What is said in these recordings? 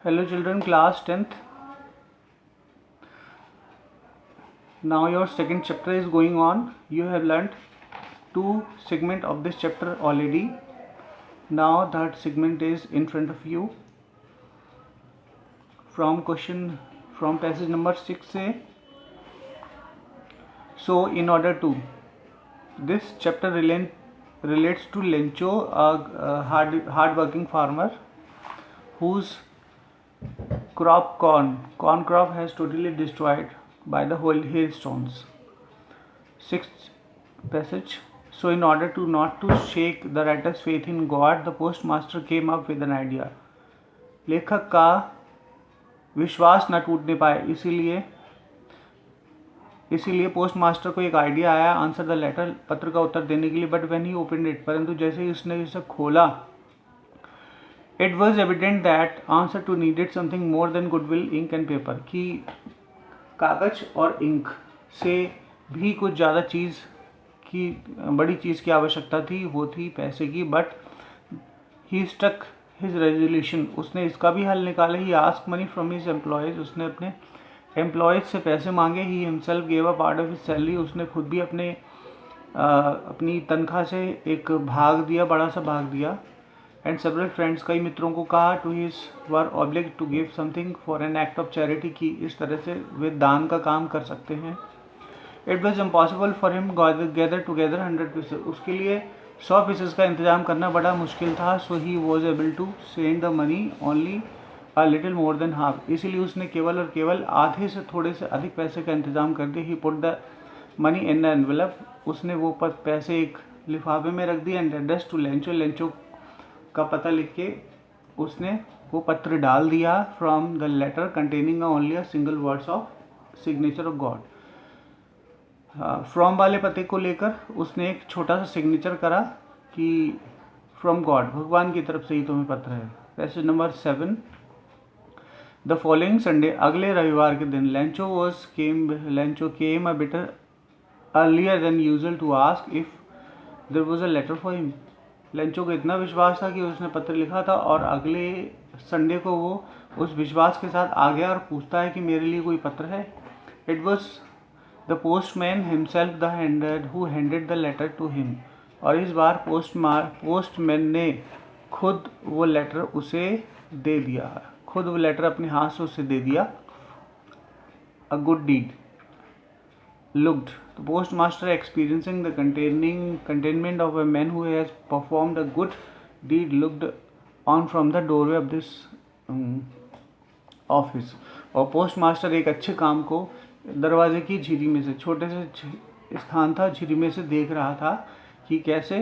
Hello children, class 10th. Now your second chapter is going on. You have learnt two segments of this chapter already. Now third segment is in front of you. From passage number 6a. So in order to, this chapter relates to Lencho, a hard working farmer whose corn crop has totally destroyed by the whole hailstones. Sixth passage. So in order to not to shake the writer's faith in God, the postmaster came up with an idea. लेखक का विश्वास न टूटने पाए, इसीलिए postmaster को एक idea आया आंसर द लेटर, पत्र का उत्तर देने के लिए. But when he opened it, परंतु जैसे ही उसने इसे खोला, it was evident that answer to needed something more than goodwill, ink and paper, कि कागज और इंक से भी कुछ ज़्यादा बड़ी चीज़ की आवश्यकता थी, वो थी पैसे की. But he stuck his resolution, उसने इसका भी हल निकाला. He ask money from his employees, उसने अपने एम्प्लॉयज़ से पैसे मांगे. He himself gave a part of his salary, उसने खुद भी अपनी तनख्वाह से एक भाग दिया, बड़ा सा भाग दिया. एंड सेवरल फ्रेंड्स, कई मित्रों को कहा, to his were obliged to give something for an act of charity, की इस तरह से वे दान का काम कर सकते हैं. It was impossible for him gather together 100 pieces, उसके लिए 100 पीसेस का इंतजाम करना बड़ा मुश्किल था. So he was able to send the money only a little more than half, इसीलिए उसने केवल और केवल आधे से थोड़े से अधिक पैसे का इंतजाम कर दिया. He put the money in the envelope, उसने वो पैसे एक लिफाफे में रख दिए. एंड एड्रेस टू लेंचो का पता लिख के उसने वो पत्र डाल दिया. From the letter containing only a single words of signature of God, from वाले पते को लेकर उसने एक छोटा सा सिग्नेचर करा कि फ्रॉम गॉड, भगवान की तरफ से ही तुम्हें पत्र है. Passage number 7. The following Sunday, अगले रविवार के दिन, Lencho came a bit earlier than usual to ask if there was a letter for him. Lencho को इतना विश्वास था कि उसने पत्र लिखा था, और अगले संडे को वो उस विश्वास के साथ आ गया और पूछता है कि मेरे लिए कोई पत्र है. It was the postman himself who handed the letter to him, और इस बार पोस्टमैन ने खुद वो लेटर उसे दे दिया, खुद वो लेटर अपने हाथ से उसे दे दिया. A good deed looked. The postmaster, experiencing the containment of a man who has performed a good deed, looked on from the doorway of this office. और पोस्टमास्टर एक अच्छे काम को दरवाजे की झिरी में से, छोटे से स्थान था, झिरी में से देख रहा था कि कैसे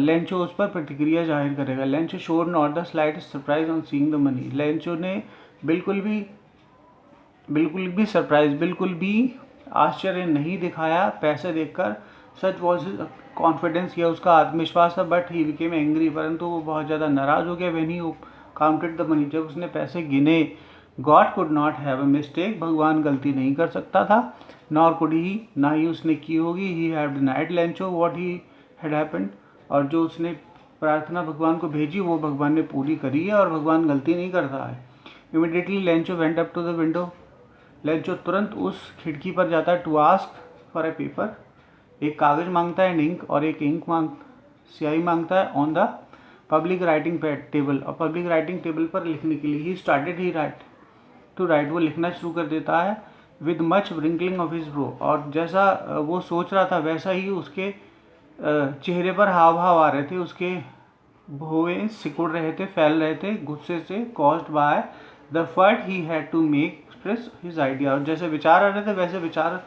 लेंचो उस पर प्रतिक्रिया जाहिर करेगा. Lencho showed not the slightest surprise on seeing the money, Lencho ने बिल्कुल भी आश्चर्य नहीं दिखाया पैसे देखकर. सच वॉज कॉन्फिडेंस, यह उसका आत्मविश्वास था. बट ही बिकेम एंग्री, परंतु वो बहुत ज़्यादा नाराज़ हो गया. When he counted the money, जब उसने पैसे गिने. God could not have a mistake, भगवान गलती नहीं कर सकता था. नॉर कुड ही, ना ही उसने की होगी. He have denied Lencho what he had happened, और जो उसने प्रार्थना भगवान को भेजी वो भगवान ने पूरी करी है, और भगवान गलती नहीं करता है. Immediately Lencho went up to the window, Lencho तुरंत उस खिड़की पर जाता है. To ask for a paper, एक कागज़ मांगता है, इंक, और एक स्याही मांगता है. On the public writing table, और पब्लिक राइटिंग टेबल पर लिखने के लिए. ही स्टार्टेड टू राइट, वो लिखना शुरू कर देता है. With much wrinkling of his brow, और जैसा वो सोच रहा था वैसा ही उसके चेहरे पर हाव भाव आ रहे थे. उसके भौहें सिकुड़ रहे थे, फैल रहे थे गुस्से से. Caused by the fret he had to make express his idea, और जैसे विचार आ रहे थे वैसे विचार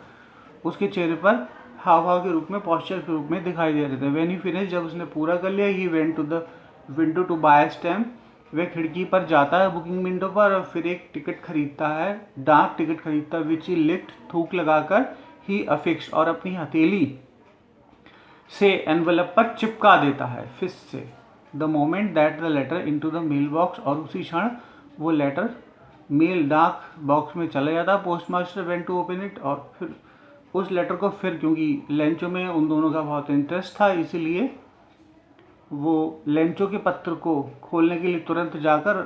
उसके चेहरे पर हाव भाव के रूप में, पॉस्चर के रूप में दिखाई दे रहे थे. व्हेन ही फिनिश, जब उसने पूरा कर लिया. He went to the window to buy stamp, वह खिड़की पर जाता है बुकिंग विंडो पर, और फिर एक टिकट खरीदता है, डाक टिकट खरीदता है. विच ही लिक्ड, थूक लगाकर. ही अफिक्स, और अपनी हथेली से एनवेलप पर चिपका देता है, फिस्ट से. The moment that the letter into the mail box, और उसी क्षण वो लेटर मेल डाक बॉक्स में चला जाता. Postmaster went to open it, और फिर उस लेटर को क्योंकि लेंचो में उन दोनों का बहुत इंटरेस्ट था, इसीलिए वो लेंचो के पत्र को खोलने के लिए तुरंत जाकर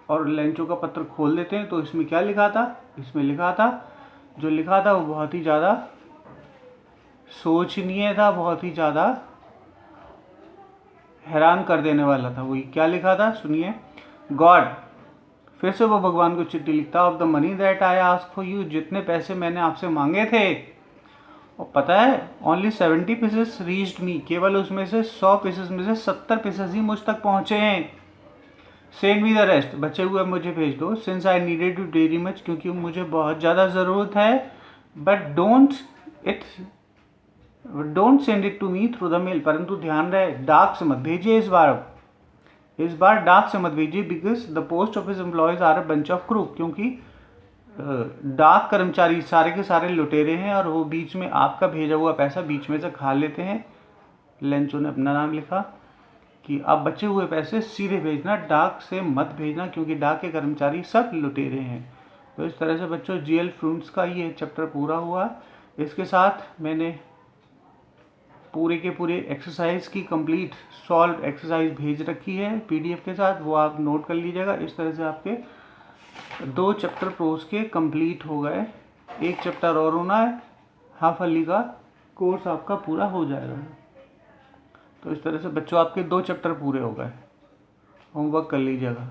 और लेंचो का पत्र खोल देते हैं तो इसमें क्या लिखा था, इसमें लिखा था, जो लिखा था वो बहुत ही ज़्यादा सोचनीय था, बहुत ही ज़्यादा हैरान कर देने वाला था। वही क्या लिखा था सुनिए। गॉड, फिर से वो भगवान को चिट्ठी लिखता, of the money that I ask for you, जितने पैसे मैंने आपसे मांगे थे, और पता है ओनली 70 पीसेस रीच्ड मी, केवल उसमें से 100 पीसेस में से 70 पीसेस ही मुझ तक पहुंचे हैं। सेंड मी द रेस्ट, बचे हुए मुझे भेज दो। Since I needed you very much, क्योंकि मुझे बहुत ज़्यादा ज़रूरत है। But don't send it to me through the mail, परंतु ध्यान रहे डाक से मत भेजिए इस बार डाक से मत भेजिए, because the post office employees are a bunch of crook, क्योंकि डाक कर्मचारी सारे के सारे लुटेरे हैं और वो बीच में आपका भेजा हुआ पैसा बीच में से खा लेते हैं। लेंचो ने अपना नाम लिखा कि आप बचे हुए पैसे सीधे भेजना, डाक से मत भेजना, क्योंकि डाक के कर्मचारी सब लुटेरे हैं। तो इस तरह से बच्चों जीएल फ्रूट्स का ये चैप्टर पूरा हुआ। इसके साथ मैंने पूरे के पूरे एक्सरसाइज की कंप्लीट सॉल्व एक्सरसाइज भेज रखी है पीडीएफ के साथ, वो आप नोट कर लीजिएगा। इस तरह से आपके 2 चैप्टर प्रोज के कंप्लीट हो गए। एक चैप्टर और होना है, हाफ अली का कोर्स आपका पूरा हो जाएगा। तो इस तरह से बच्चों आपके 2 चैप्टर पूरे हो गए, होमवर्क कर लीजिएगा।